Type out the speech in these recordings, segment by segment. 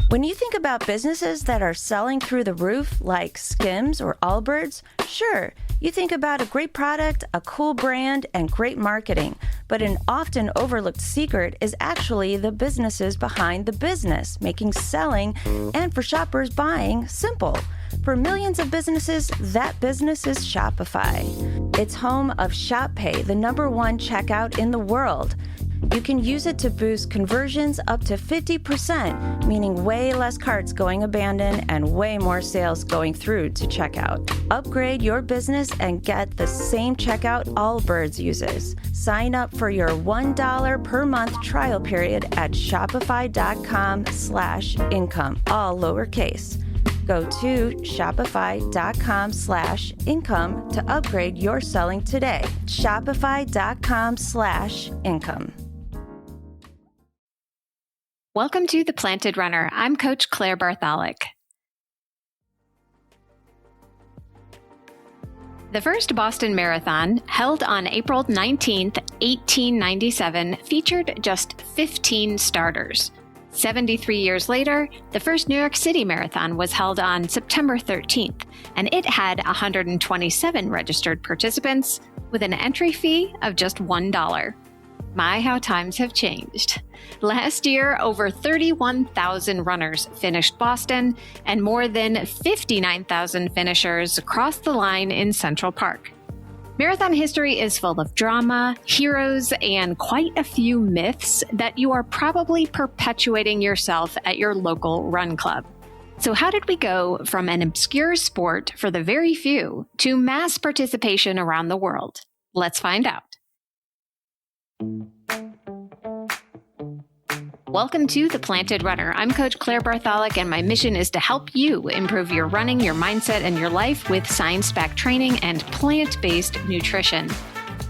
When you think about businesses that are selling through the roof, like Skims or Allbirds, sure, you think about a great product, a cool brand, and great marketing. But an often overlooked secret is actually the businesses behind the business, making selling and for shoppers buying simple. For millions of businesses, that business is Shopify. It's home of Shop Pay, the #1 checkout in the world. You can use it to boost conversions up to 50%, meaning way less carts going abandoned and way more sales going through to checkout. Upgrade your business and get the same checkout Allbirds uses. Sign up for your $1 per month trial period at shopify.com/income, all lowercase. Go to shopify.com/income to upgrade your selling today. Shopify.com/income. Welcome to The Planted Runner. I'm Coach Claire Bartholic. The first Boston Marathon, held on April 19th, 1897, featured just 15 starters. 73 years later, the first New York City Marathon was held on September 13th, and it had 127 registered participants with an entry fee of just $1. My, how times have changed. Last year, over 31,000 runners finished Boston, and more than 59,000 finishers crossed the line in Central Park. Marathon history is full of drama, heroes, and quite a few myths that you are probably perpetuating yourself at your local run club. So how did we go from an obscure sport for the very few to mass participation around the world? Let's find out. Welcome to The Planted Runner. I'm Coach Claire Bartholic, and my mission is to help you improve your running, your mindset, and your life with science-backed training and plant-based nutrition.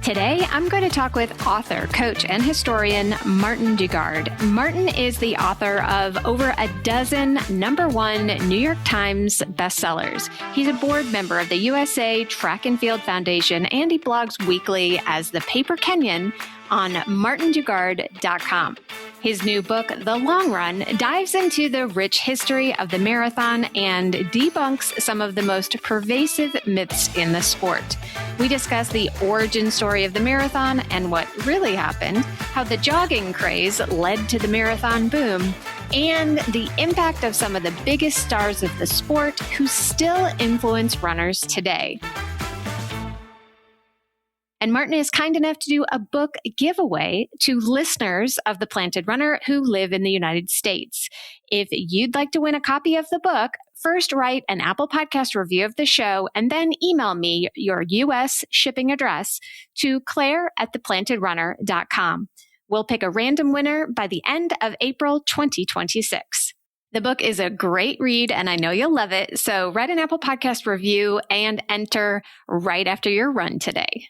Today, I'm going to talk with author, coach, and historian Martin Dugard. Martin is the author of over a dozen #1 New York Times bestsellers. He's a board member of the USA Track and Field Foundation, and he blogs weekly as the Paper Kenyan on martindugard.com. His new book, The Long Run, dives into the rich history of the marathon and debunks some of the most pervasive myths in the sport. We discuss the origin story of the marathon and what really happened, how the jogging craze led to the marathon boom, and the impact of some of the biggest stars of the sport who still influence runners today. And Martin is kind enough to do a book giveaway to listeners of The Planted Runner who live in the United States. If you'd like to win a copy of the book, first write an Apple Podcast review of the show and then email me your U.S. shipping address to claire@theplantedrunner.com. We'll pick a random winner by the end of April 2026. The book is a great read, and I know you'll love it. So write an Apple Podcast review and enter right after your run today.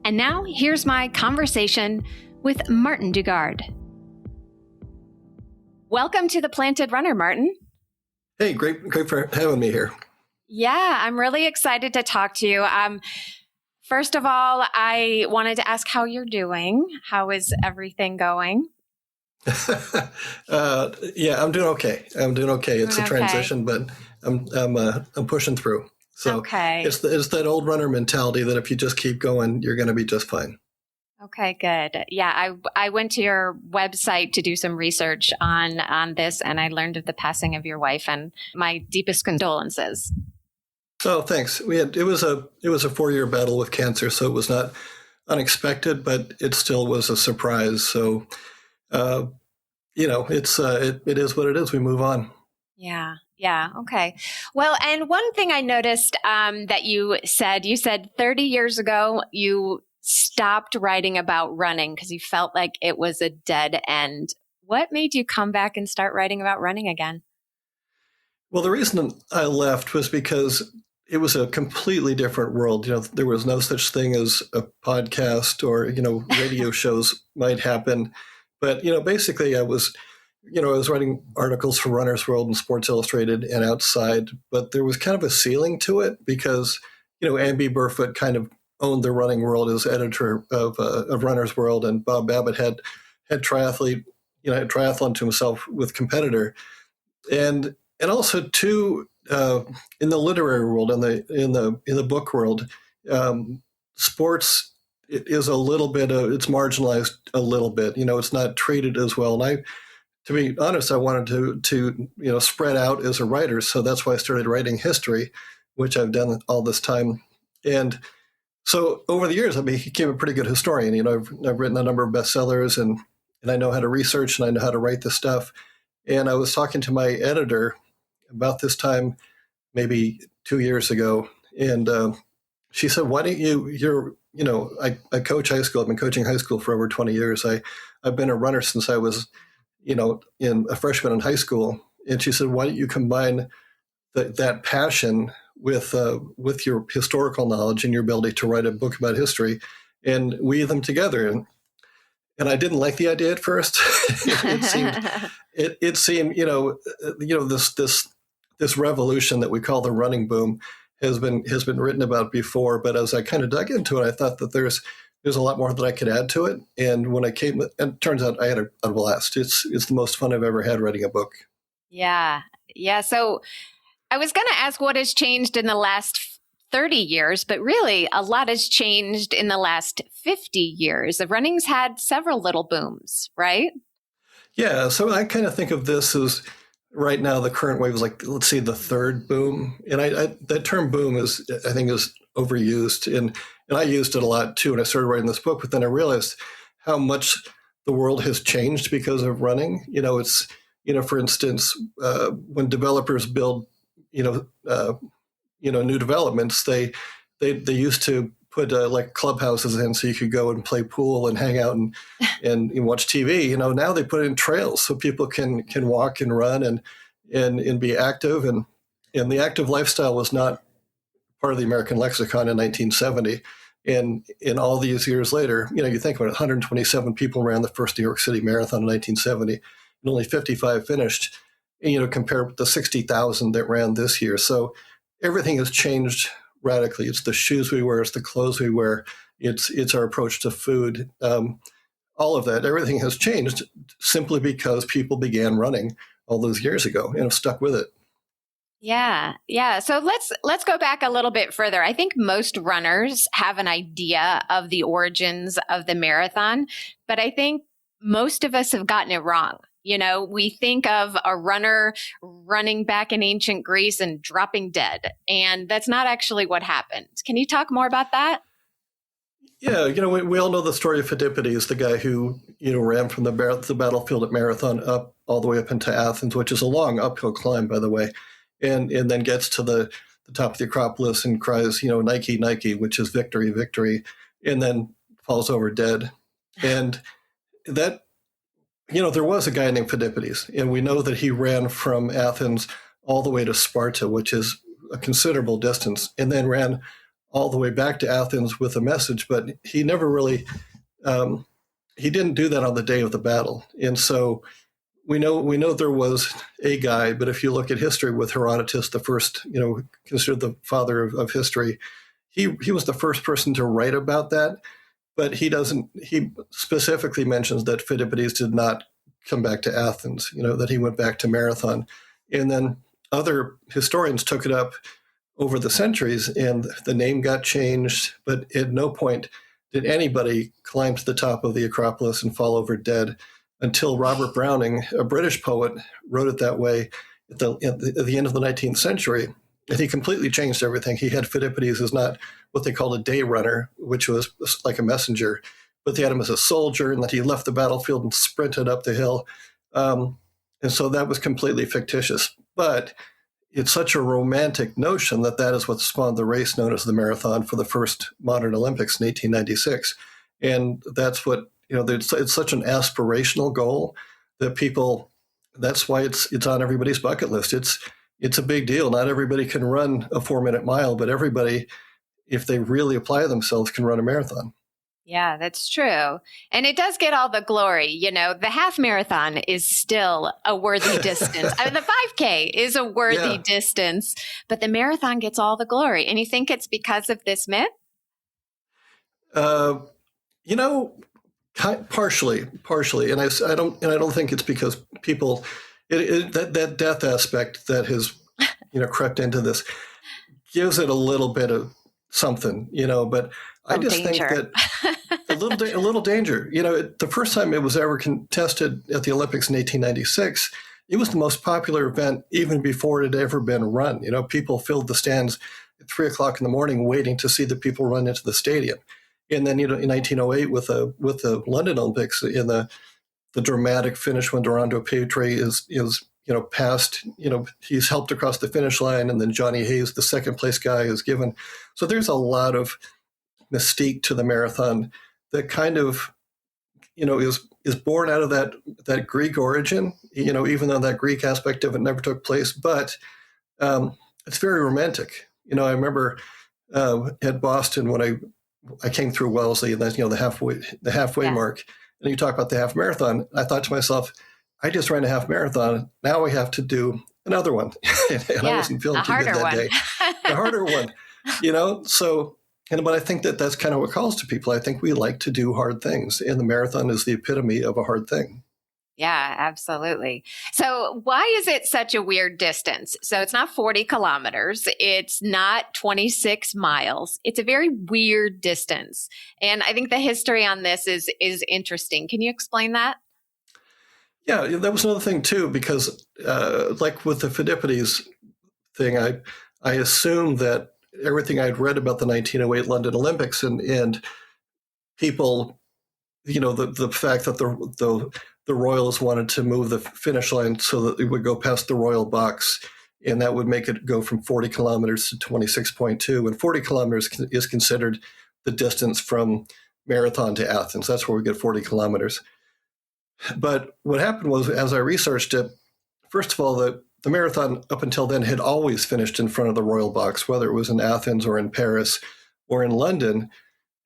And now, here's my conversation with Martin Dugard. Welcome to The Planted Runner, Martin. Hey, great for having me here. Yeah, I'm really excited to talk to you. First of all, I wanted to ask how you're doing. How is everything going? Yeah, I'm doing okay. It's a transition, but I'm pushing through. So okay. It's that old runner mentality that if you just keep going, you're going to be just fine. Okay, good. Yeah, I went to your website to do some research on this, and I learned of the passing of your wife, and my deepest condolences. Oh, thanks. It was a 4-year battle with cancer, so it was not unexpected, but it still was a surprise. So, it is what it is. We move on. Yeah. Yeah. Okay. Well, and one thing I noticed that you said 30 years ago, you stopped writing about running because you felt like it was a dead end. What made you come back and start writing about running again? Well, the reason I left was because it was a completely different world. There was no such thing as a podcast or, radio shows might happen. But, basically I was writing articles for Runner's World and Sports Illustrated and outside, but there was kind of a ceiling to it because, Amby Burfoot kind of owned the running world as editor of Runner's World, and Bob Babbitt had triathlete, had triathlon to himself with competitor, and also too in the literary world, in the book world, sports is a little bit it's marginalized a little bit. It's not treated as well. And to be honest, I wanted to spread out as a writer, so that's why I started writing history, which I've done all this time. And so over the years, I became a pretty good historian. I've written a number of bestsellers, and I know how to research and I know how to write this stuff. And I was talking to my editor about this time, maybe 2 years ago, and she said, "Why don't I coach high school. I've been coaching high school for over 20 years. I've been a runner since I was, in a freshman in high school." And she said, "Why don't you combine that passion with your historical knowledge and your ability to write a book about history, and weave them together?" And I didn't like the idea at first. it seemed this revolution that we call the running boom has been written about before. But as I kind of dug into it, I thought that there's a lot more that I could add to it. And when I came, and it turns out I had a blast. It's the most fun I've ever had writing a book. Yeah. So I was going to ask what has changed in the last 30 years, but really a lot has changed in the last 50 years. The running's had several little booms, right? Yeah. So I kind of think of this as right now the current wave is like, let's say, the third boom. And that term boom I think is overused. And I used it a lot too when I started writing this book, but then I realized how much the world has changed because of running. It's, for instance, when developers build, new developments, they used to put like clubhouses in so you could go and play pool and hang out and watch TV. Now they put in trails so people can walk and run and be active. And the active lifestyle was not part of the American lexicon in 1970. And in all these years later, you think about it, 127 people ran the first New York City Marathon in 1970, and only 55 finished. And, compared with the 60,000 that ran this year. So everything has changed radically. It's the shoes we wear, it's the clothes we wear, it's our approach to food. All of that, everything has changed simply because people began running all those years ago and have stuck with it. Yeah. So let's go back a little bit further. I think most runners have an idea of the origins of the marathon, but I think most of us have gotten it wrong. We think of a runner running back in ancient Greece and dropping dead, and that's not actually what happened. Can you talk more about that? Yeah, we all know the story of Phidippides, the guy who, ran from the battlefield at Marathon up all the way up into Athens, which is a long uphill climb, by the way, and then gets to the top of the Acropolis and cries, Nike, Nike, which is victory, victory, and then falls over dead. And that, there was a guy named Phidippides, and we know that he ran from Athens all the way to Sparta, which is a considerable distance, and then ran all the way back to Athens with a message. But he never really, he didn't do that on the day of the battle. And so we know there was a guy, but if you look at history with Herodotus, the first, considered the father of history, he was the first person to write about that. But he specifically mentions that Phidippides did not come back to Athens, that he went back to Marathon. And then other historians took it up over the centuries and the name got changed. But at no point did anybody climb to the top of the Acropolis and fall over dead until Robert Browning, a British poet, wrote it that way at the end of the 19th century. And he completely changed everything. He had Phidippides as not what they called a day runner, which was like a messenger, but they had him as a soldier, and that he left the battlefield and sprinted up the hill. And so that was completely fictitious. But it's such a romantic notion that is what spawned the race known as the Marathon for the first modern Olympics in 1896. And that's what, it's such an aspirational goal that that's why it's on everybody's bucket list. It's a big deal. Not everybody can run a 4-minute mile, but everybody, if they really apply themselves, can run a marathon. Yeah, that's true. And it does get all the glory. The half marathon is still a worthy distance. I mean, the 5K is a worthy distance, but the marathon gets all the glory. And you think it's because of this myth? Partially, and I don't think it's because people that death aspect that has crept into this gives it a little bit of something, but I just danger. think that a little danger. The first time it was ever contested at the Olympics in 1896, it was the most popular event even before it had ever been run. People filled the stands at 3:00 in the morning waiting to see the people run into the stadium. And then, in 1908 with the London Olympics, in the dramatic finish when Durando Pietri is passed, he's helped across the finish line, and then Johnny Hayes, the second place guy, is given. So there's a lot of mystique to the marathon that kind of, is born out of that Greek origin, even though that Greek aspect of it never took place. But it's very romantic. I remember at Boston when I came through Wellesley, and that's the halfway mark, and you talk about the half marathon. I thought to myself, I just ran a half marathon. Now we have to do another one, and I wasn't feeling too good that day. The harder one, So, but I think that's kind of what calls to people. I think we like to do hard things, and the marathon is the epitome of a hard thing. Yeah, absolutely. So why is it such a weird distance? So it's not 40 kilometers. It's not 26 miles. It's a very weird distance. And I think the history on this is interesting. Can you explain that? Yeah, that was another thing too, because like with the Pheidippides thing, I assumed that everything I'd read about the 1908 London Olympics and people, the fact that the Royals wanted to move the finish line so that it would go past the Royal Box, and that would make it go from 40 kilometers to 26.2. And 40 kilometers is considered the distance from Marathon to Athens. That's where we get 40 kilometers. But what happened was, as I researched it, first of all, the marathon up until then had always finished in front of the Royal Box, whether it was in Athens or in Paris or in London.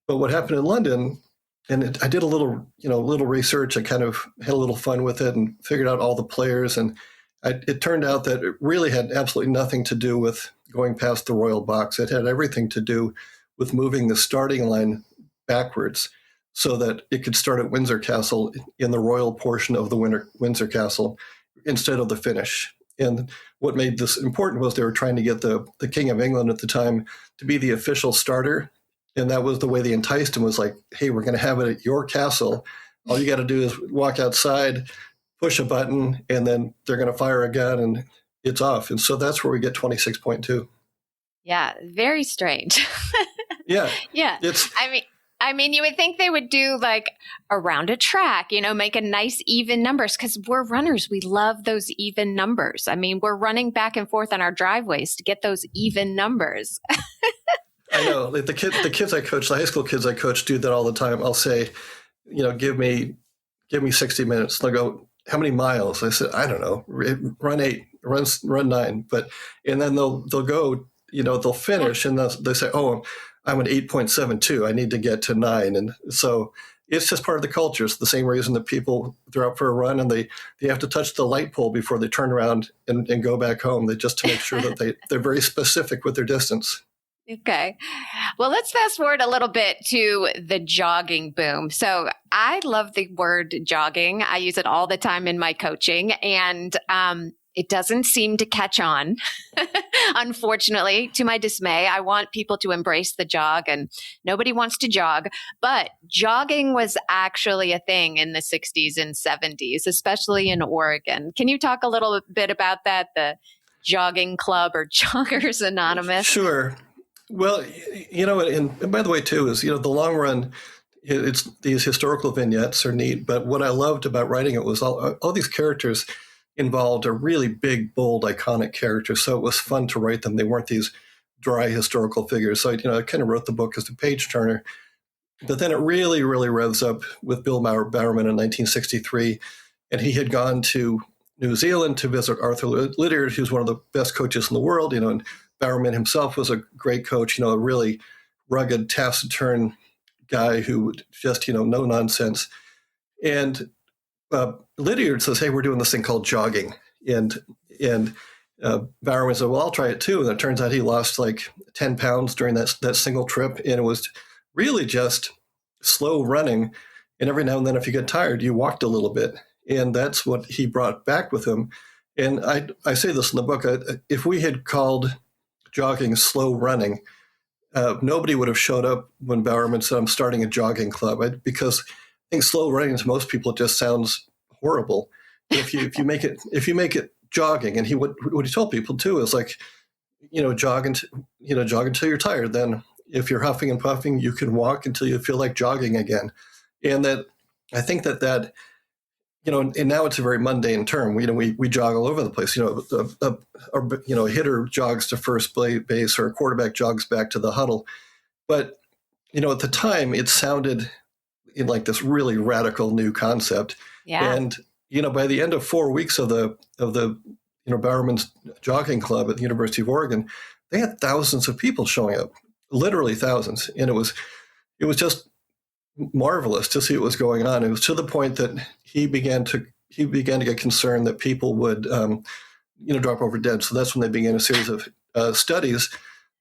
But what happened in London, and I did a little research. I kind of had a little fun with it and figured out all the players. And it turned out that it really had absolutely nothing to do with going past the Royal Box. It had everything to do with moving the starting line backwards so that it could start at Windsor Castle in the royal portion of the Windsor Castle instead of the finish. And what made this important was they were trying to get the King of England at the time to be the official starter. And that was the way they enticed him, was like, hey, we're going to have it at your castle. All you got to do is walk outside, push a button, and then they're going to fire a gun and it's off. And so that's where we get 26.2. Yeah, very strange. Yeah. Yeah. I mean, you would think they would do like around a track, make a nice even numbers, because we're runners. We love those even numbers. I mean, we're running back and forth on our driveways to get those even numbers. I know, like the kids I coach, the high school kids I coach do that all the time. I'll say, give me 60 minutes. They'll go, how many miles? I said, I don't know, run 8, run 9. And then they'll go, they'll finish and they say, oh, I'm an 8.72. I need to get to 9. And so it's just part of the culture. It's the same reason that people, they're up for a run and they have to touch the light pole before they turn around and go back home. They just to make sure that they're very specific with their distance. Okay. Well, let's fast forward a little bit to the jogging boom. So I love the word jogging. I use it all the time in my coaching, and it doesn't seem to catch on. Unfortunately, to my dismay, I want people to embrace the jog, and nobody wants to jog. But jogging was actually a thing in the 60s and 70s, especially in Oregon. Can you talk a little bit about that, the jogging club or Joggers Anonymous? Sure. Well, and by the way, too, is, the long run, it's these historical vignettes are neat. But what I loved about writing it was all these characters involved are really big, bold, iconic characters. So it was fun to write them. They weren't these dry historical figures. So, I kind of wrote the book as a page turner. But then it really, really revs up with Bill Bowerman in 1963. And he had gone to New Zealand to visit Arthur Lydiard, who's one of the best coaches in the world, and Bowerman himself was a great coach, a really rugged, taciturn guy who just, no nonsense. And Lydiard says, hey, we're doing this thing called jogging. And Bowerman said, well, I'll try it too. And it turns out he lost like 10 pounds during that single trip. And it was really just slow running And every now and then, if you get tired, you walked a little bit. And that's what he brought back with him. And I say this in the book, if we had called jogging slow running, nobody would have showed up when Bowerman said, I'm starting a jogging club, because I think slow running to most people, it just sounds horrible. If you make it jogging, and what he told people too is like, jog until you're tired. Then if you're huffing and puffing, you can walk until you feel like jogging again. And that, I think that, and now it's a very mundane term. We jog all over the place. A hitter jogs to first base, or a quarterback jogs back to the huddle. But, at the time it sounded in like this really radical new concept. Yeah. And, by the end of 4 weeks of the Bowerman's jogging club at the University of Oregon, they had thousands of people showing up, literally thousands. And it was just marvelous to see what was going on. It was to the point that he began to get concerned that people would, drop over dead. So that's when they began a series of studies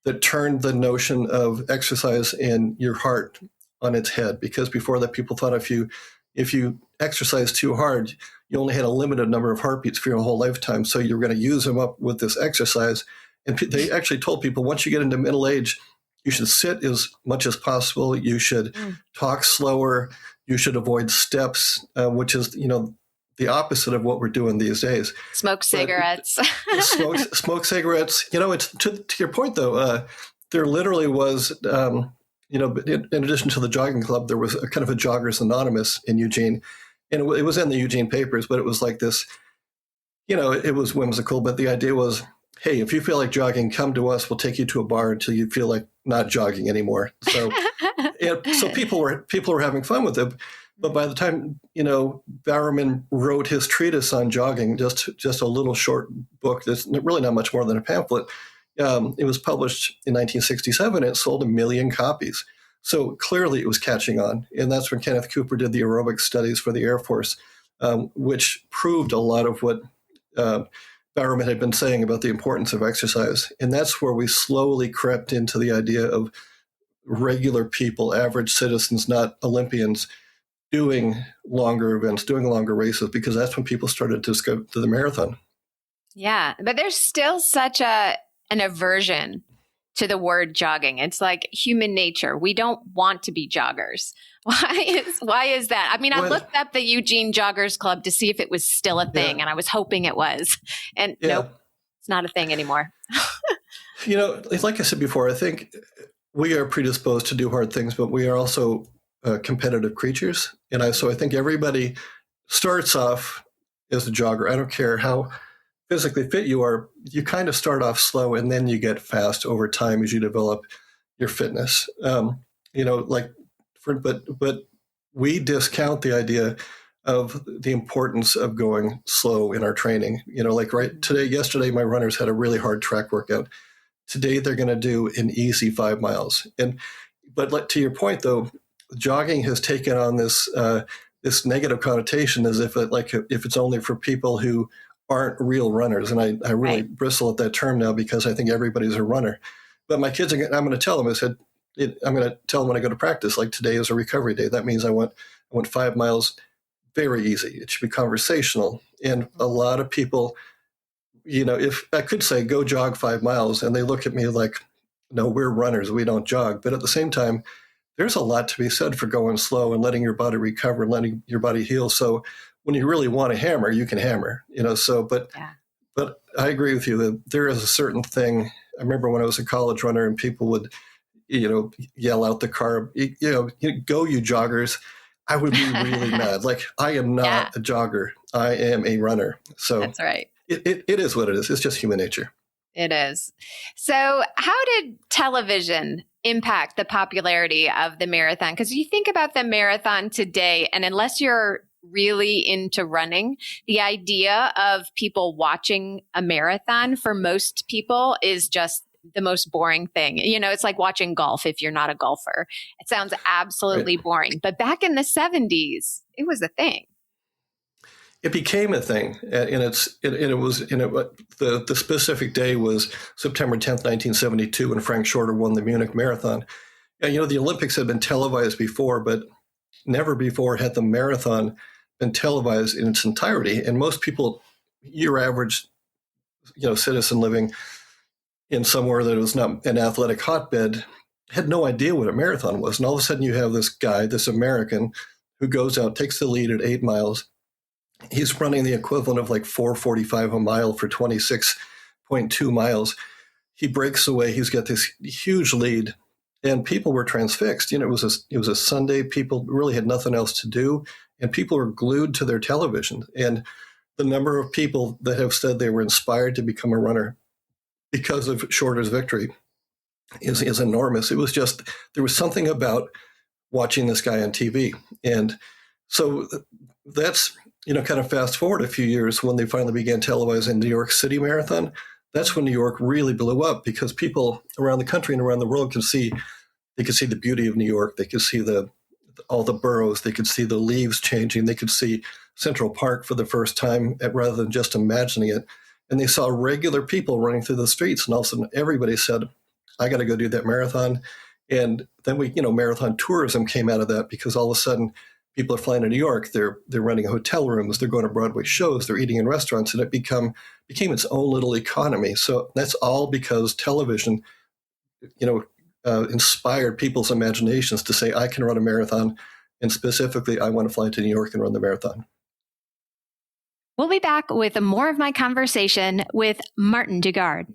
that turned the notion of exercise and your heart on its head. Because before that, people thought if you exercise too hard, you only had a limited number of heartbeats for your whole lifetime. So you're going to use them up with this exercise. And they actually told people, once you get into middle age, you should sit as much as possible. You should talk slower. You should avoid steps, which is, the opposite of what we're doing these days. Smoke cigarettes. Smoke cigarettes. It's to your point, though, there literally was, in addition to the jogging club, there was a kind of a Joggers Anonymous in Eugene. And it was in the Eugene papers, but it was like this, it was whimsical. But the idea was, hey, if you feel like jogging, come to us. We'll take you to a bar until you feel like not jogging anymore. So, so people were having fun with it. But by the time, Bowerman wrote his treatise on jogging, just a little short book that's really not much more than a pamphlet, it was published in 1967. And it sold 1 million copies. So clearly it was catching on. And that's when Kenneth Cooper did the aerobic studies for the Air Force, which proved a lot of what Bowerman had been saying about the importance of exercise. And that's where we slowly crept into the idea of regular people, average citizens, not Olympians, doing longer events, doing longer races, because that's when people started to go to the marathon. Yeah, but there's still such an aversion to the word jogging. It's like human nature. We don't want to be joggers. Why is that? I mean, I looked up the Eugene Joggers Club to see if it was still a thing, and I was hoping it was. And nope, it's not a thing anymore. Like I said before, I think we are predisposed to do hard things, but we are also competitive creatures. And so I think everybody starts off as a jogger. I don't care how physically fit you are, you kind of start off slow and then you get fast over time as you develop your fitness. But we discount the idea of the importance of going slow in our training. Yesterday, my runners had a really hard track workout. Today, they're going to do an easy 5 miles. But to your point, though, jogging has taken on this negative connotation as if it's only for people who aren't real runners. And I really bristle at that term now because I think everybody's a runner. But my kids, I'm going to tell them, I'm going to tell them when I go to practice, like today is a recovery day. That means I want 5 miles very easy. It should be conversational. And a lot of people, if I could say, go jog 5 miles, and they look at me like, no, we're runners, we don't jog. But at the same time, there's a lot to be said for going slow and letting your body recover and letting your body heal. So when you really want to hammer, you can hammer, but I agree with you that there is a certain thing. I remember when I was a college runner and people would, yell out the car, go you joggers. I would be really mad. Like, I am not a jogger. I am a runner. So that's right. It is what it is. It's just human nature. It is. So how did television impact the popularity of the marathon? Because you think about the marathon today, and unless you're really into running, the idea of people watching a marathon for most people is just the most boring thing. It's like watching golf if you're not a golfer. It sounds absolutely boring. But back in the 70s, it was a thing. It became a thing, and the specific day was September 10th, 1972, when Frank Shorter won the Munich Marathon. And, the Olympics had been televised before, but never before had the marathon been televised in its entirety. And most people, your average, citizen living in somewhere that was not an athletic hotbed, had no idea what a marathon was. And all of a sudden you have this guy, this American, who goes out, takes the lead at 8 miles. He's running the equivalent of like 4:45 a mile for 26.2 miles. He breaks away. He's got this huge lead, and people were transfixed. It was a Sunday. People really had nothing else to do, and people were glued to their television. And the number of people that have said they were inspired to become a runner because of Shorter's victory is enormous. It was just, there was something about watching this guy on TV. And so that's, kind of fast forward a few years when they finally began televising New York City Marathon. That's when New York really blew up because people around the country and around the world could see the beauty of New York. They could see all the boroughs. They could see the leaves changing. They could see Central Park for the first time rather than just imagining it. And they saw regular people running through the streets. And all of a sudden, everybody said, I got to go do that marathon. And then marathon tourism came out of that because all of a sudden, people are flying to New York. They're renting hotel rooms. They're going to Broadway shows. They're eating in restaurants. And it became its own little economy. So that's all because television, inspired people's imaginations to say, I can run a marathon. And specifically, I want to fly to New York and run the marathon. We'll be back with more of my conversation with Martin Dugard.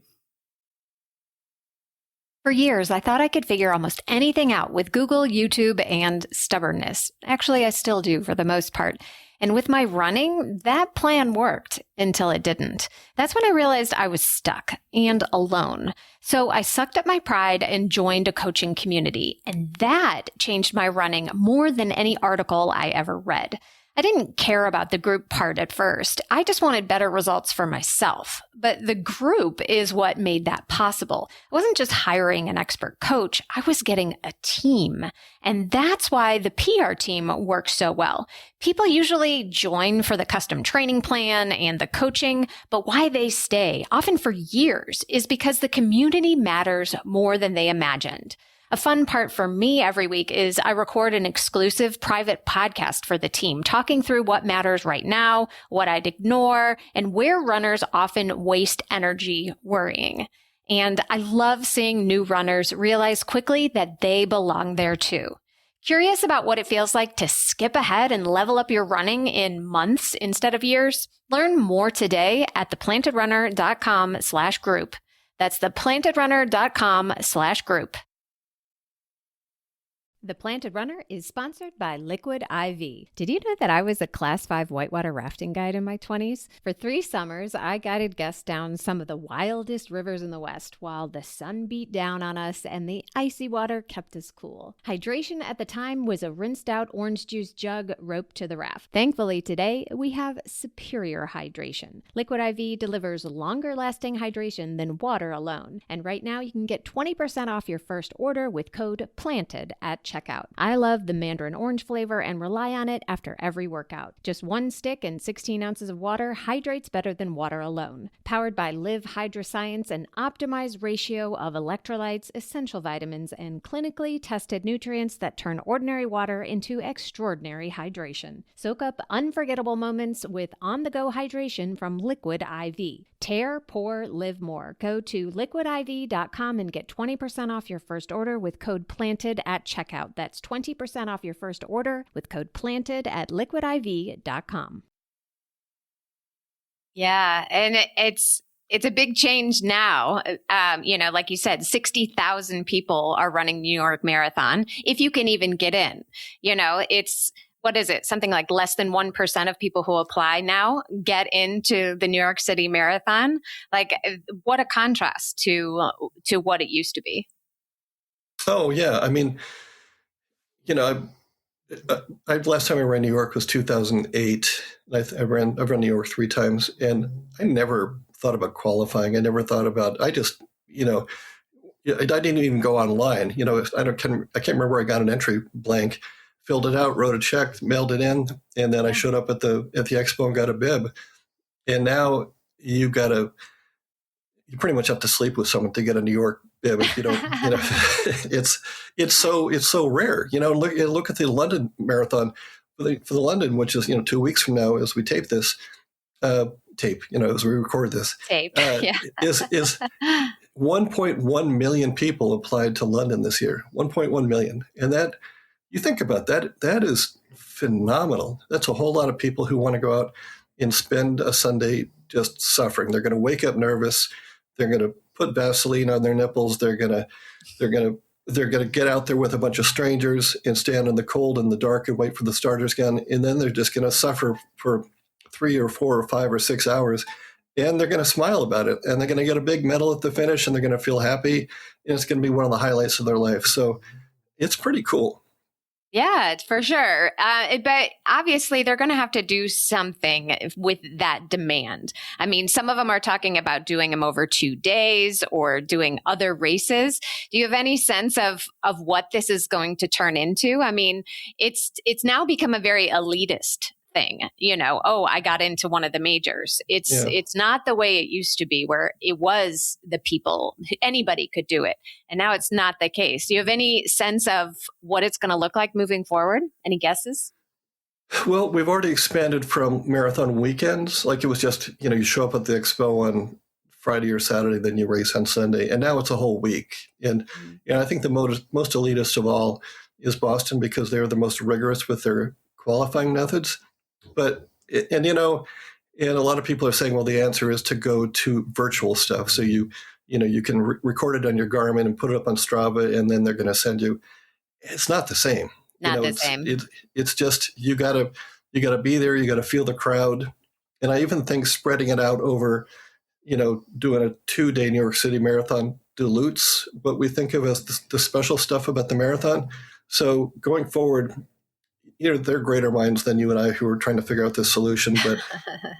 For years, I thought I could figure almost anything out with Google, YouTube, and stubbornness. Actually, I still do for the most part. And with my running, that plan worked until it didn't. That's when I realized I was stuck and alone. So I sucked up my pride and joined a coaching community. And that changed my running more than any article I ever read. I didn't care about the group part at first. I just wanted better results for myself. But the group is what made that possible. I wasn't just hiring an expert coach. I was getting a team. And that's why the PR team works so well. People usually join for the custom training plan and the coaching, but why they stay, often for years, is because the community matters more than they imagined. A fun part for me every week is I record an exclusive private podcast for the team, talking through what matters right now, what I'd ignore, and where runners often waste energy worrying. And I love seeing new runners realize quickly that they belong there too. Curious about what it feels like to skip ahead and level up your running in months instead of years? Learn more today at theplantedrunner.com/group. That's theplantedrunner.com/group. The Planted Runner is sponsored by Liquid IV. Did you know that I was a Class 5 whitewater rafting guide in my 20s? For 3 summers, I guided guests down some of the wildest rivers in the West while the sun beat down on us and the icy water kept us cool. Hydration at the time was a rinsed out orange juice jug roped to the raft. Thankfully, today, we have superior hydration. Liquid IV delivers longer lasting hydration than water alone. And right now, you can get 20% off your first order with code PLANTED at checkout. I love the mandarin orange flavor and rely on it after every workout. Just 1 stick and 16 ounces of water hydrates better than water alone. Powered by Live Hydroscience, an optimized ratio of electrolytes, essential vitamins, and clinically tested nutrients that turn ordinary water into extraordinary hydration. Soak up unforgettable moments with on-the-go hydration from Liquid IV. Tear, pour, live more. Go to liquidiv.com and get 20% off your first order with code PLANTED at checkout. That's 20% off your first order with code PLANTED at liquidiv.com. Yeah, and it's a big change now. Like you said, 60,000 people are running New York Marathon. If you can even get in, it's, what is it? Something like less than 1% of people who apply now get into the New York City Marathon. Like, what a contrast to what it used to be. Oh, yeah. I mean, last time I ran New York was 2008. I've run New York 3 times, and I never thought about qualifying. I never thought about. I just, I didn't even go online. I can't remember where I got an entry blank, filled it out, wrote a check, mailed it in, and then I showed up at the expo and got a bib. And now you pretty much have to sleep with someone to get a New York Bib, if you don't, it's so rare. Look at the London Marathon for the London, which is 2 weeks from now as we tape this, as we record this, yeah. is 1.1 million people applied to London this year. 1.1 million, and that you think about that is phenomenal. That's a whole lot of people who want to go out and spend a Sunday just suffering. They're going to wake up nervous. They're going to put Vaseline on their nipples. They're going to get out there with a bunch of strangers and stand in the cold and the dark and wait for the starters gun. And then they're just going to suffer for 3 or 4 or 5 or 6 hours. And they're going to smile about it. And they're going to get a big medal at the finish, and they're going to feel happy. And it's going to be one of the highlights of their life. So it's pretty cool. Yeah, for sure. But obviously, they're going to have to do something with that demand. I mean, some of them are talking about doing them over 2 days or doing other races. Do you have any sense of what this is going to turn into? I mean, it's now become a very elitist thing. I got into one of the majors. It's not the way it used to be, where it was the people, anybody could do it. And now it's not the case. Do you have any sense of what it's going to look like moving forward? Any guesses? Well, we've already expanded from marathon weekends. Like it was just, you show up at the expo on Friday or Saturday, then you race on Sunday. And now it's a whole week. And I think the most elitist of all is Boston, because they're the most rigorous with their qualifying methods. And a lot of people are saying, well, the answer is to go to virtual stuff. So you can record it on your Garmin and put it up on Strava, and then they're going to send you. It's not the same. The same. It's just you gotta be there. You gotta feel the crowd, and I even think spreading it out over, doing a 2-day New York City marathon dilutes what we think of as the special stuff about the marathon. So going forward, they're greater minds than you and I who are trying to figure out this solution, but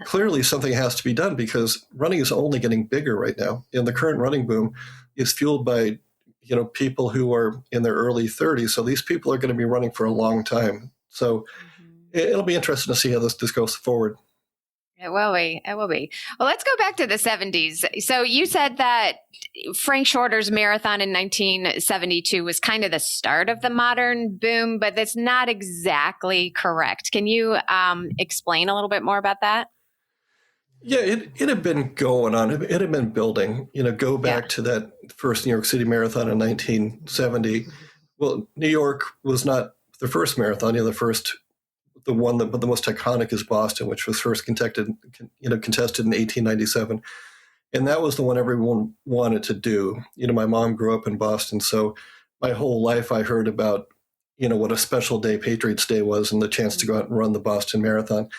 clearly something has to be done, because running is only getting bigger right now. And the current running boom is fueled by, people who are in their early 30s. So these people are going to be running for a long time. So it'll be interesting to see how this goes forward. It will be. Well, let's go back to the 70s. So you said that Frank Shorter's marathon in 1972 was kind of the start of the modern boom, but that's not exactly correct. Can you explain a little bit more about that? Yeah, it had been going on. It had been building. Go back to that first New York City marathon in 1970. Well, New York was not the first marathon. The one that, but the most iconic is Boston, which was first contested in 1897. And that was the one everyone wanted to do. My mom grew up in Boston, so my whole life I heard about, what a special day Patriots Day was and the chance to go out and run the Boston Marathon.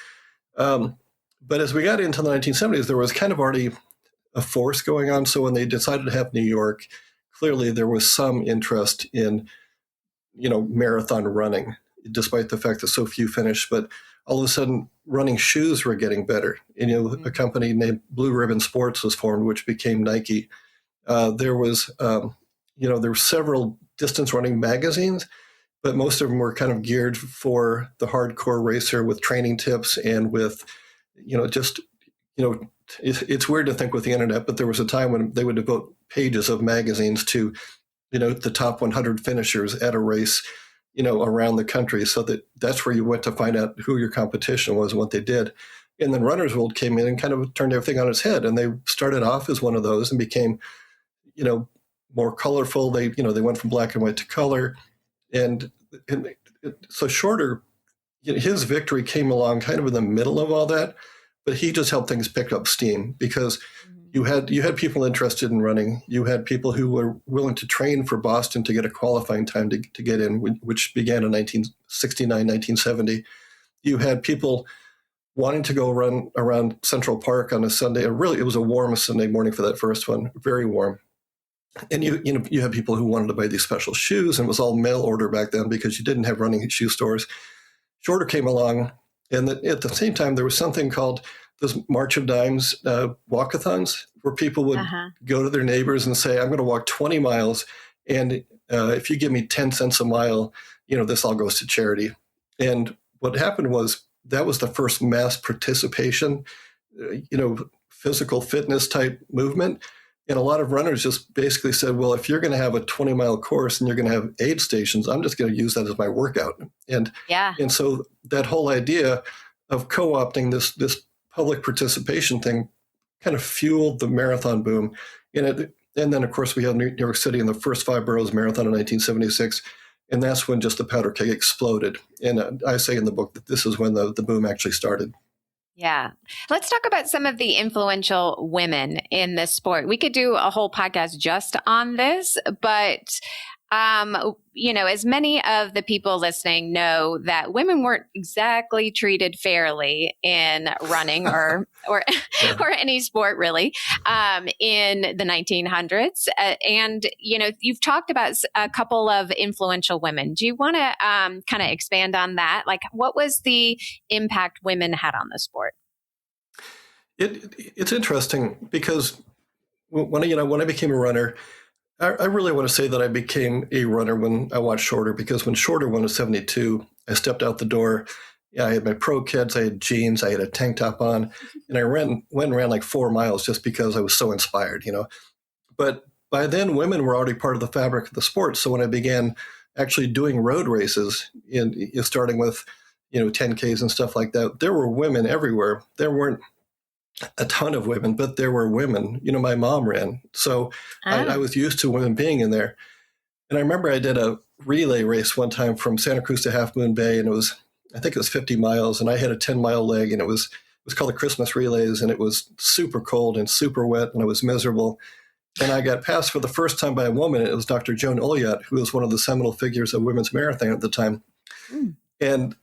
But as we got into the 1970s, there was kind of already a force going on. So when they decided to have New York, clearly there was some interest in, marathon running, despite the fact that so few finished. But all of a sudden, running shoes were getting better. And, a company named Blue Ribbon Sports was formed, which became Nike. There were several distance running magazines, but most of them were kind of geared for the hardcore racer with training tips and with, it's weird to think with the internet, but there was a time when they would devote pages of magazines to, the top 100 finishers at a race, around the country. So that's where you went to find out who your competition was and what they did. And then Runner's World came in and kind of turned everything on its head. And they started off as one of those and became, more colorful. They went from black and white to color. And so Shorter, his victory came along kind of in the middle of all that, but he just helped things pick up steam, because you had people interested in running. You had people who were willing to train for Boston to get a qualifying time to get in, which began in 1969, 1970. You had people wanting to go run around Central Park on a Sunday. It was a warm Sunday morning for that first one, very warm. And you had people who wanted to buy these special shoes, and it was all mail order back then because you didn't have running shoe stores. Shorter came along, and at the same time, there was something called those March of Dimes walkathons, where people would go to their neighbors and say, I'm going to walk 20 miles, and if you give me 10 cents a mile, this all goes to charity. And what happened was that was the first mass participation, physical fitness type movement. And a lot of runners just basically said, well, if you're going to have a 20-mile course and you're going to have aid stations, I'm just going to use that as my workout. And so that whole idea of co-opting this public participation thing kind of fueled the marathon boom. And then, of course, we had New York City in the first 5 boroughs marathon in 1976. And that's when just the powder keg exploded. And I say in the book that this is when the boom actually started. Yeah. Let's talk about some of the influential women in this sport. We could do a whole podcast just on this, but as many of the people listening know that women weren't exactly treated fairly in running or any sport really, in the 1900s. And you've talked about a couple of influential women. Do you want to kind of expand on that? Like, what was the impact women had on the sport? It's interesting because when I became a runner, I really want to say that I became a runner when I watched Shorter, because when Shorter won at 72, I stepped out the door. Yeah, I had my pro kids, I had jeans, I had a tank top on, and I went and ran like 4 miles just because I was so inspired, But by then, women were already part of the fabric of the sport. So when I began actually doing road races, starting with 10Ks and stuff like that, there were women everywhere. There weren't a ton of women, but there were women. My mom ran. So I was used to women being in there. And I remember I did a relay race one time from Santa Cruz to Half Moon Bay, and I think it was 50 miles, and I had a 10-mile leg, and it was called the Christmas Relays, and it was super cold and super wet, and I was miserable. And I got passed for the first time by a woman. It was Dr. Joan Oliot, who was one of the seminal figures of women's marathon at the time. And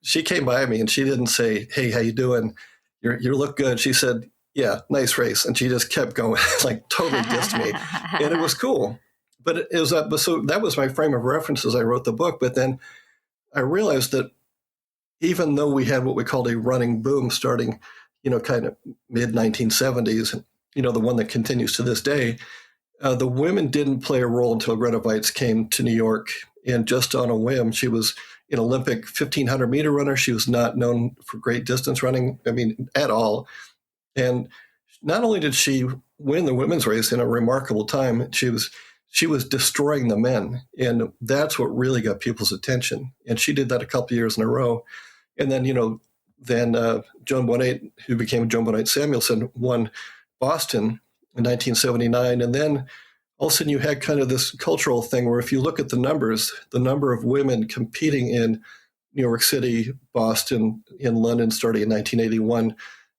she came by me, and she didn't say, "Hey, how you doing? You look good." She said, "Yeah, nice race." And she just kept going, like totally dissed me. And it was cool. But so that was my frame of reference as I wrote the book. But then I realized that even though we had what we called a running boom starting, kind of mid 1970s, the one that continues to this day, the women didn't play a role until Greta Weitz came to New York. And just on a whim, she was an Olympic 1,500 meter runner. She was not known for great distance running, at all. And not only did she win the women's race in a remarkable time, she was destroying the men. And that's what really got people's attention. And she did that a couple of years in a row. And then, Joan Bonnet, who became Joan Bonnet Samuelson, won Boston in 1979. And then all of a sudden you had kind of this cultural thing where if you look at the numbers, the number of women competing in New York City, Boston, in London starting in 1981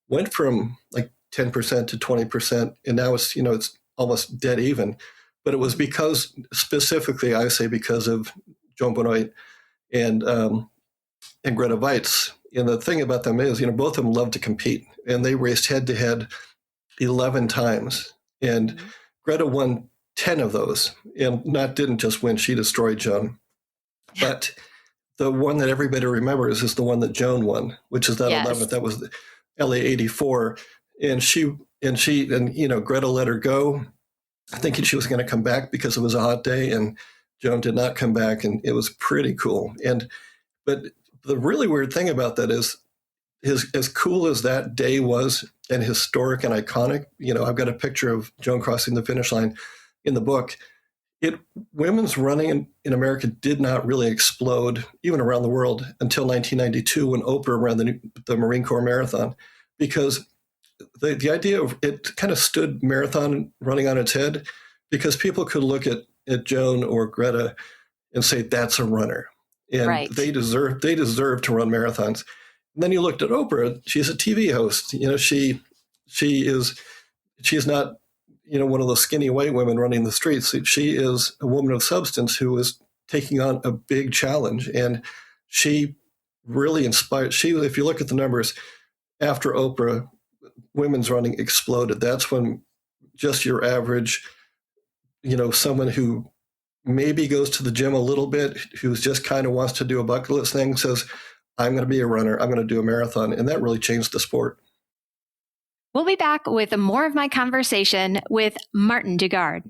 went from like 10% to 20%. And now it's almost dead even. But it was because, specifically, I say because of Joan Bonnet and Greta Weitz. And the thing about them is, both of them love to compete. And they raced head-to-head 11 times. And Greta won 10 of those, and didn't just win, she destroyed Joan. But the one that everybody remembers is the one that Joan won, which is that 11th. That was the LA 84. And Greta let her go, thinking she was going to come back because it was a hot day, and Joan did not come back, and it was pretty cool. But the really weird thing about that is, as cool as that day was and historic and iconic, I've got a picture of Joan crossing the finish line in the book. Women's running in America did not really explode, even around the world, until 1992 when Oprah ran the Marine Corps Marathon, because the idea of it kind of stood marathon running on its head, because people could look at Joan or Greta and say, that's a runner. And they deserve to run marathons. And then you looked at Oprah, she's a TV host. She's not, one of those skinny white women running the streets. She is a woman of substance who is taking on a big challenge. And she really inspired. If you look at the numbers, after Oprah, women's running exploded. That's when just your average, someone who maybe goes to the gym a little bit, who just kind of wants to do a bucket list thing, says, I'm going to be a runner, I'm going to do a marathon. And that really changed the sport. We'll be back with more of my conversation with Martin Dugard.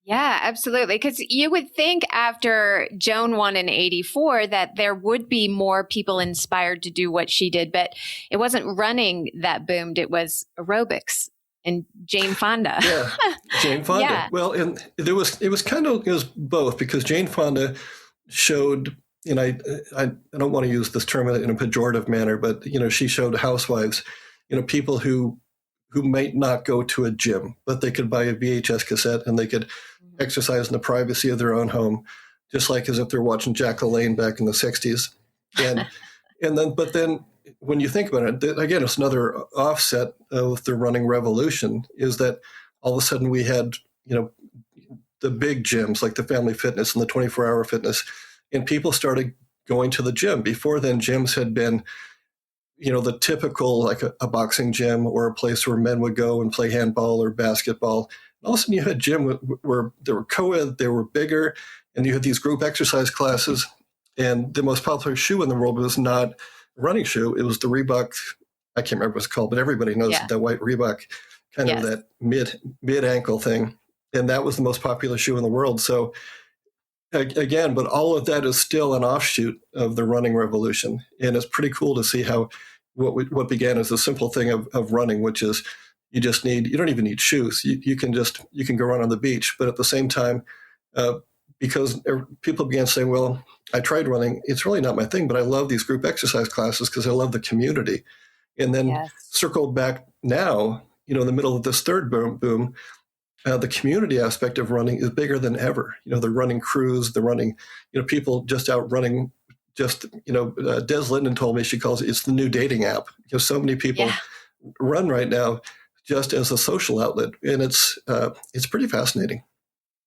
Yeah, absolutely. Because you would think after Joan won in 84 that there would be more people inspired to do what she did, but it wasn't running that boomed. It was aerobics and Jane Fonda. Yeah, Jane Fonda. Yeah. Well, and it was both, because Jane Fonda showed, and I don't want to use this term in a pejorative manner, but she showed housewives, people who might not go to a gym, but they could buy a VHS cassette and they could exercise in the privacy of their own home, just like as if they're watching Jack LaLanne back in the 60s. But then when you think about it, again, it's another offset of the running revolution, is that all of a sudden we had, the big gyms like the Family Fitness and the 24-hour fitness, and people started going to the gym. Before then, gyms had been, the typical, like a boxing gym or a place where men would go and play handball or basketball. All of a sudden you had gym where they were co-ed, they were bigger, and you had these group exercise classes. And the most popular shoe in the world was not a running shoe. It was the Reebok, I can't remember what it's called, but everybody knows that white Reebok, kind of that mid ankle thing. And that was the most popular shoe in the world. So again, but all of that is still an offshoot of the running revolution. And it's pretty cool to see how what began as a simple thing of running, which is you don't even need shoes. You can go run on the beach. But at the same time, because people began saying, well, I tried running. It's really not my thing, but I love these group exercise classes because I love the community. And then circled back now, in the middle of this third boom, the community aspect of running is bigger than ever. The running crews, the running, people just out running. Des Linden told me, she calls it's the new dating app, because so many people run right now just as a social outlet, and it's pretty fascinating.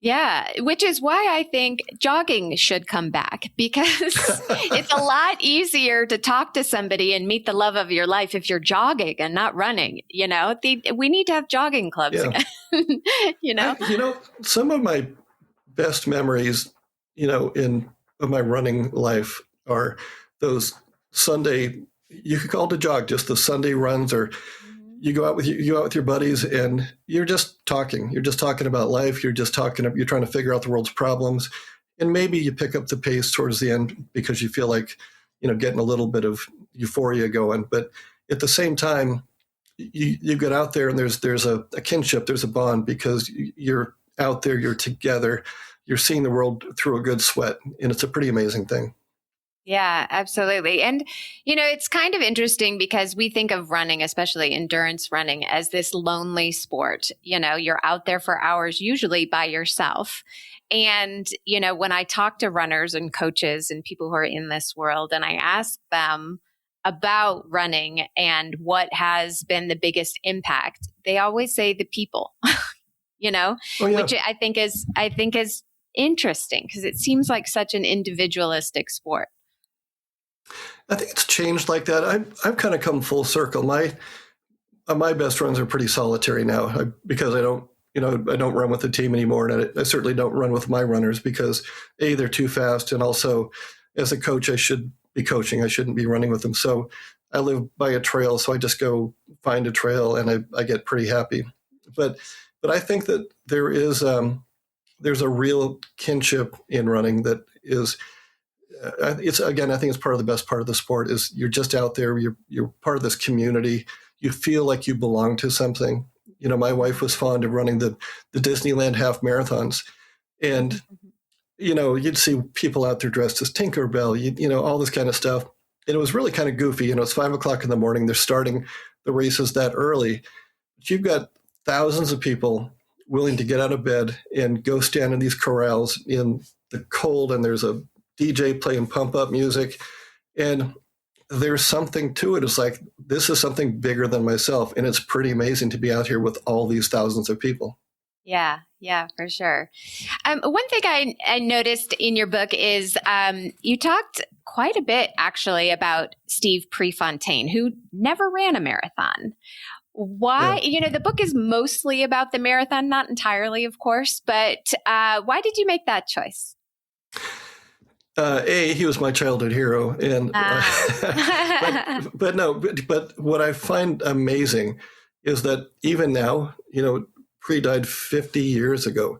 Yeah, which is why I think jogging should come back, because it's a lot easier to talk to somebody and meet the love of your life if you're jogging and not running. We need to have jogging clubs again. Some of my best memories, of my running life are those Sunday, you could call it a jog, just the Sunday runs, or you go out with your buddies and you're just talking. You're just talking about life. You're trying to figure out the world's problems. And maybe you pick up the pace towards the end because you feel like, getting a little bit of euphoria going. But at the same time, you get out there and there's a kinship, there's a bond, because you're out there, you're together, you're seeing the world through a good sweat. And it's a pretty amazing thing. Yeah, absolutely. And, it's kind of interesting because we think of running, especially endurance running, as this lonely sport. You're out there for hours, usually by yourself. And, when I talk to runners and coaches and people who are in this world, and I ask them about running and what has been the biggest impact, they always say the people, which I think is interesting, because it seems like such an individualistic sport. I think it's changed like that. I've kind of come full circle. My best runs are pretty solitary now, because I don't run with the team anymore, and I certainly don't run with my runners because they're too fast, and also as a coach I should be coaching. I shouldn't be running with them. So I live by a trail, so I just go find a trail and I get pretty happy. But I think that there's a real kinship in running that is. I think it's part of the best part of the sport is you're just out there. You're part of this community. You feel like you belong to something. My wife was fond of running the Disneyland half marathons, and you'd see people out there dressed as Tinkerbell, all this kind of stuff, and it was really kind of goofy. It's 5:00 in the morning. They're starting the races that early, but you've got thousands of people willing to get out of bed and go stand in these corrals in the cold, and there's a DJ playing pump up music, and there's something to it. It's like, this is something bigger than myself. And it's pretty amazing to be out here with all these thousands of people. Yeah, for sure. One thing I noticed in your book is you talked quite a bit actually about Steve Prefontaine, who never ran a marathon. Why? Yeah. The book is mostly about the marathon, not entirely, of course, but why did you make that choice? He was my childhood hero, and but what I find amazing is that even now, Pre died 50 years ago,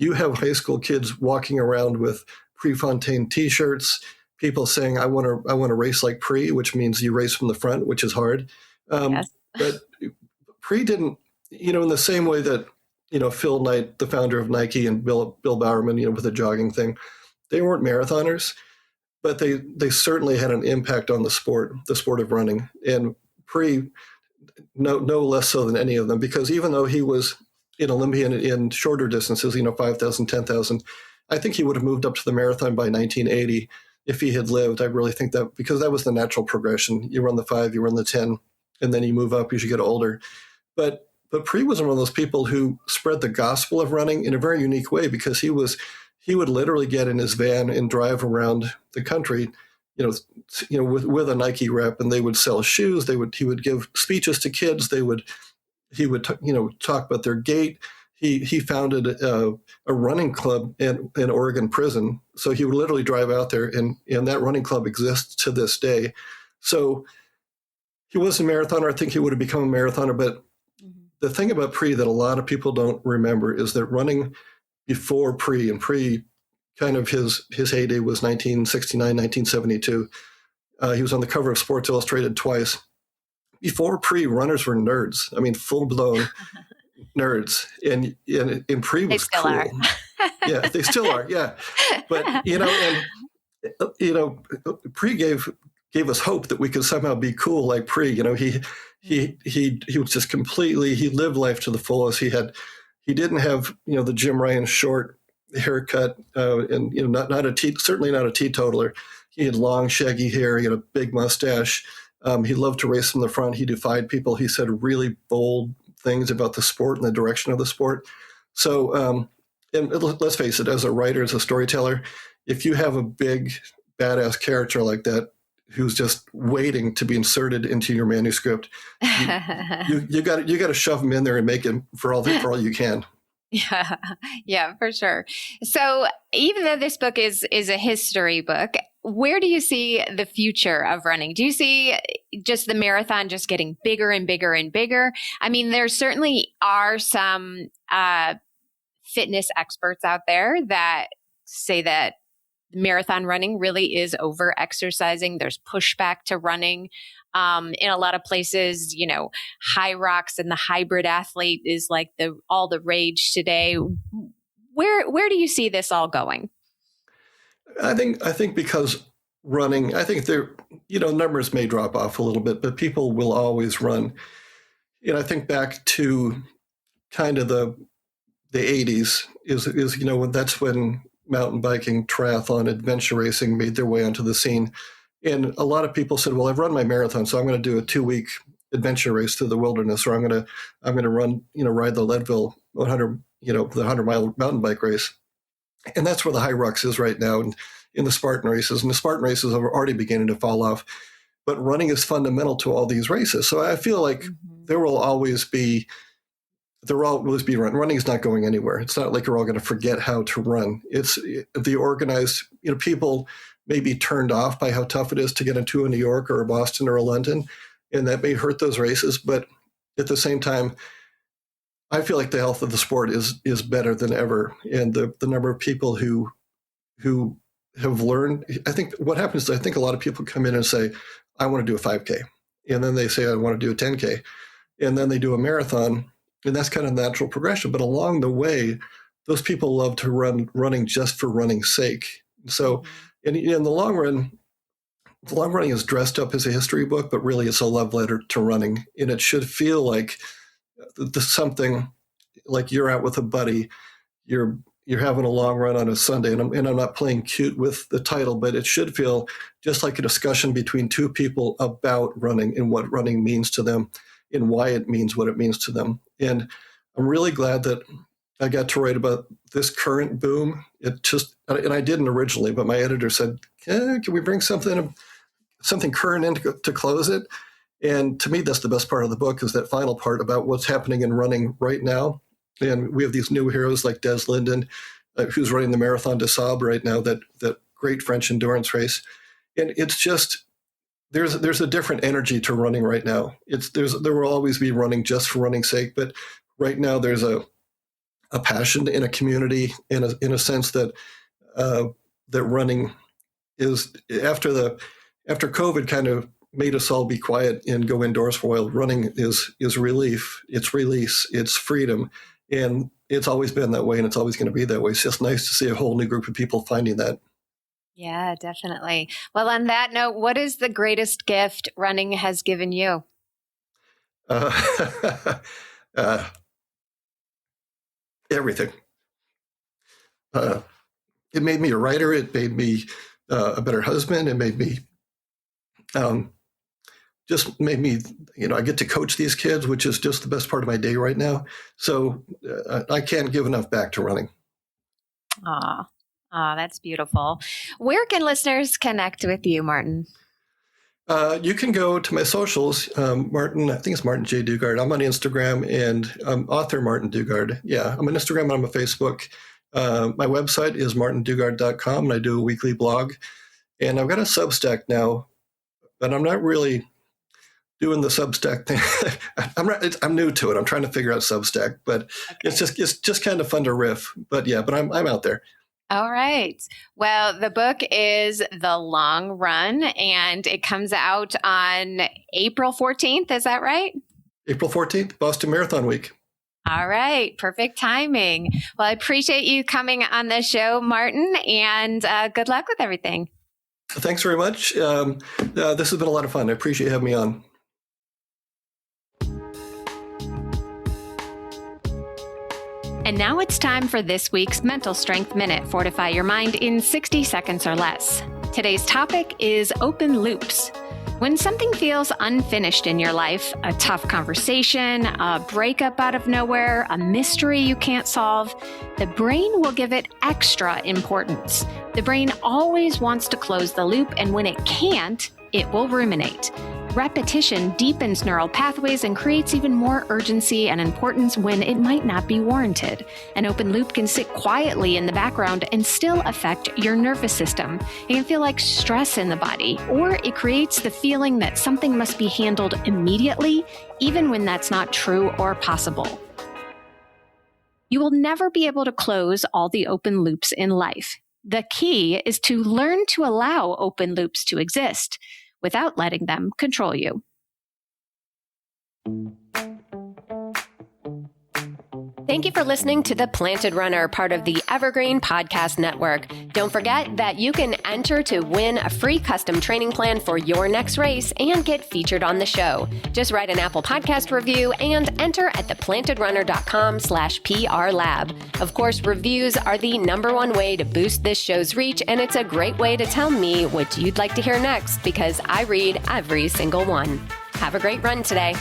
you have high school kids walking around with Prefontaine T-shirts, people saying, I want to race like Pre, which means you race from the front, which is hard. Yes. But Pre didn't, in the same way that, Phil Knight, the founder of Nike, and Bill Bowerman, with the jogging thing, they weren't marathoners, but they certainly had an impact on the sport of running. And Pre, no less so than any of them, because even though he was an Olympian in shorter distances, 5,000, 10,000, I think he would have moved up to the marathon by 1980 if he had lived. I really think that, because that was the natural progression. You run the 5, you run the 10, and then you move up as you get older. But Pre was one of those people who spread the gospel of running in a very unique way, because he would literally get in his van and drive around the country, with a Nike rep, and they would sell shoes. He would give speeches to kids. He would talk about their gait. He founded a running club in Oregon prison. So he would literally drive out there, and that running club exists to this day. So he was a marathoner. I think he would have become a marathoner. But the thing about Pre that a lot of people don't remember is that running before Pre, and Pre, kind of his heyday was 1969, 1972. He was on the cover of Sports Illustrated twice. Before Pre, runners were nerds. I mean, full-blown nerds. And Pre was still cool. are. Yeah, they still are. Yeah. But, Pre gave us hope that we could somehow be cool like Pre. He was just completely, he lived life to the fullest. He didn't have, the Jim Ryan short haircut, and certainly not a teetotaler. He had long, shaggy hair. He had a big mustache. He loved to race from the front. He defied people. He said really bold things about the sport and the direction of the sport. So, and let's face it, as a writer, as a storyteller, if you have a big, badass character like that who's just waiting to be inserted into your manuscript, you got to shove him in there and make him for all you can. Yeah, for sure. So even though this book is a history book, where do you see the future of running? Do you see just the marathon just getting bigger and bigger and bigger? I mean, there certainly are some fitness experts out there that say that marathon running really is over exercising. There's pushback to running. In a lot of places, high rocks and the hybrid athlete is like all the rage today. Where do you see this all going? I think because running, I think numbers may drop off a little bit, but people will always run. I think back to kind of the 80s is that's when mountain biking, triathlon, adventure racing made their way onto the scene. And a lot of people said, well, I've run my marathon, so I'm going to do a 2-week adventure race through the wilderness, or I'm going to run, ride the Leadville 100, the 100-mile mountain bike race. And that's where the High Rocks is right now, and in the Spartan races. And the Spartan races are already beginning to fall off. But running is fundamental to all these races. So I feel like there will always be running. Running is not going anywhere. It's not like you're all going to forget how to run. It's the organized, people may be turned off by how tough it is to get into a New York or a Boston or a London, and that may hurt those races. But at the same time, I feel like the health of the sport is better than ever. And the number of people who have learned, I think what happens is I think a lot of people come in and say, I want to do a 5K. And then they say, I want to do a 10K. And then they do a marathon. And that's kind of natural progression. But along the way, those people love to running just for running's sake. So in the long run, the long running is dressed up as a history book, but really it's a love letter to running. And it should feel like something like you're out with a buddy, you're having a long run on a Sunday, and I'm not playing cute with the title, but it should feel just like a discussion between two people about running and what running means to them and why it means what it means to them. And I'm really glad that I got to write about this current boom. And I didn't originally, but my editor said, can we bring something current in to close it? And to me, that's the best part of the book, is that final part about what's happening in running right now. And we have these new heroes like Des Linden, who's running the Marathon des Sables right now, that great French endurance race. And it's just, there's a different energy to running right now. There will always be running just for running's sake, but right now there's a a passion in a community in a sense that that running is after COVID kind of made us all be quiet and go indoors for a while. Running is relief, it's release, it's freedom, and it's always been that way, and it's always going to be that way. It's just nice to see a whole new group of people finding that. Yeah, definitely. Well, on that note, what is the greatest gift running has given you? Everything. It made me a writer. It made me a better husband. It made me, just made me, I get to coach these kids, which is just the best part of my day right now. So I can't give enough back to running. That's beautiful. Where can listeners connect with you, Martin? You can go to my socials, Martin, I think it's Martin J. Dugard. I'm on Instagram and author Martin Dugard. Yeah, I'm on Instagram and I'm on Facebook. My website is martindugard.com, and I do a weekly blog. And I've got a Substack now, but I'm not really doing the Substack thing. I'm new to it. I'm trying to figure out Substack, but it's just kind of fun to riff. But yeah, but I'm out there. All right. Well, the book is The Long Run, and it comes out on April 14th. Is that right? April 14th, Boston Marathon Week. All right. Perfect timing. Well, I appreciate you coming on the show, Martin, and good luck with everything. Thanks very much. This has been a lot of fun. I appreciate you having me on. And now it's time for this week's Mental Strength Minute. Fortify your mind in 60 seconds or less. Today's topic is open loops. When something feels unfinished in your life, a tough conversation, a breakup out of nowhere, a mystery you can't solve, the brain will give it extra importance. The brain always wants to close the loop, and when it can't, it will ruminate. Repetition deepens neural pathways and creates even more urgency and importance when it might not be warranted. An open loop can sit quietly in the background and still affect your nervous system. It can feel like stress in the body, or it creates the feeling that something must be handled immediately, even when that's not true or possible. You will never be able to close all the open loops in life. The key is to learn to allow open loops to exist without letting them control you. Thank you for listening to The Planted Runner, part of the Evergreen Podcast Network. Don't forget that you can enter to win a free custom training plan for your next race and get featured on the show. Just write an Apple Podcast review and enter at theplantedrunner.com/PRLab. Of course, reviews are the #1 way to boost this show's reach, and it's a great way to tell me what you'd like to hear next because I read every single one. Have a great run today.